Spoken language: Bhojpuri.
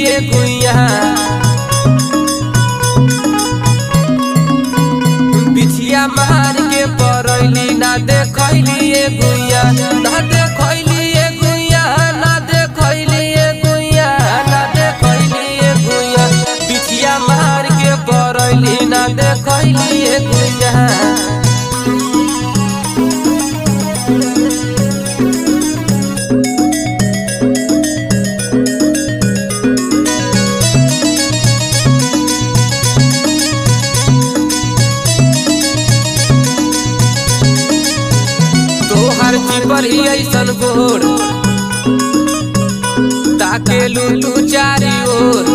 लिए गुइया बिछिया मार के परैली ना देखैली गुइया ना देखैली गुइया ना देखैली गुइया ना देखैली गुइया बिछिया मार के परैली ना देखैली गुइया। तोहर चिपर ऐसन गोर ताके लू चारी ओर